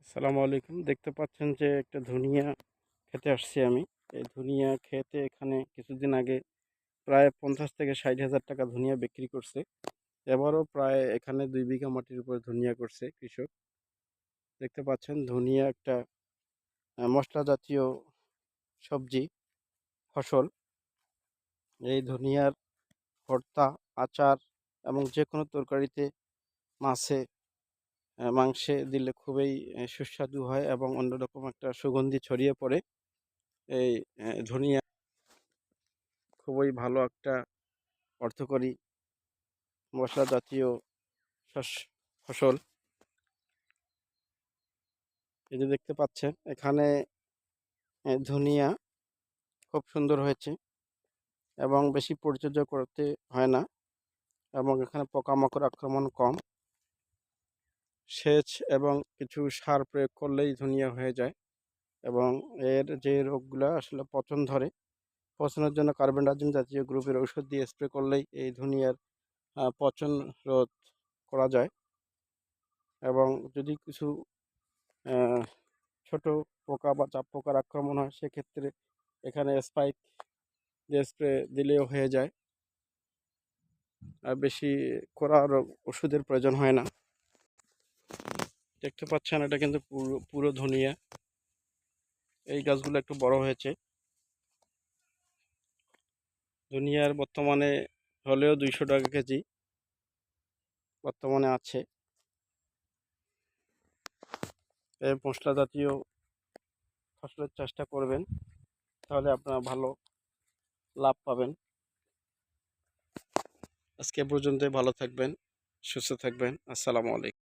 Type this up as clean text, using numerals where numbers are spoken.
আসসালামু আলাইকুম। দেখতে পাচ্ছেন যে একটা ধনিয়া খেতে আসছি আমি। এই ধনিয়া খেতে এখানে কিছুদিন আগে প্রায় ৫০ থেকে ৬০,০০০ টাকা ধনিয়া বিক্রি করছে। এবারও প্রায় এখানে ২ বিঘা মাটির উপর ধনিয়া করছে কৃষক। দেখতে পাচ্ছেন ধনিয়া একটা মসলা জাতীয় সবজি, ফসল। এই ধনিয়ার ভর্তা, আচার এবং যেকোনো তরকারিতে, মাছে, মাংসে দিলে খুবই সুস্বাদু হয় এবং অন্যরকম একটা সুগন্ধি ছড়িয়ে পড়ে। এই ধনিয়া খুবই ভালো একটা অর্থকরী মশলা জাতীয় শস্য ফসল। এই যে দেখতে পাচ্ছেন এখানে ধনিয়া খুব সুন্দর হয়েছে এবং বেশি পরিচর্যা করতে হয় না এবং এখানে পোকামাকড় আক্রমণ কম। সেচ এবং কিছু সার প্রয়োগ করলেই ধনিয়া হয়ে যায় এবং এর যে রোগগুলা আসলে পচন ধরে, পচনের জন্য কার্বেন্ডাজিম জাতীয় গ্রুপের ঔষধ দিয়ে স্প্রে করলেই এই ধনিয়ার পচন রোধ করা যায় এবং যদি কিছু আহ ছোট পোকা বা চাপ পোকার আক্রমণ হয় সেক্ষেত্রে এখানে স্পাইক দিয়ে স্প্রে দিলেও হয়ে যায়। আর বেশি কড়া ওষুধের প্রয়োজন হয় না। দেখতে পাচ্ছেন এটা কিন্তু পুরো পুরো ধনিয়া। এই গাছগুলো একটু বড় হয়েছে। ধনিয়ার বর্তমানে হলেও ২০০ টাকা কেজি বর্তমানে আছে। এই মশলা জাতীয় ফসলের চাষটা করবেন, তাহলে আপনারা ভালো লাভ পাবেন। আজকে এ পর্যন্তই। ভালো থাকবেন, সুস্থ থাকবেন। আসসালামু আলাইকুম।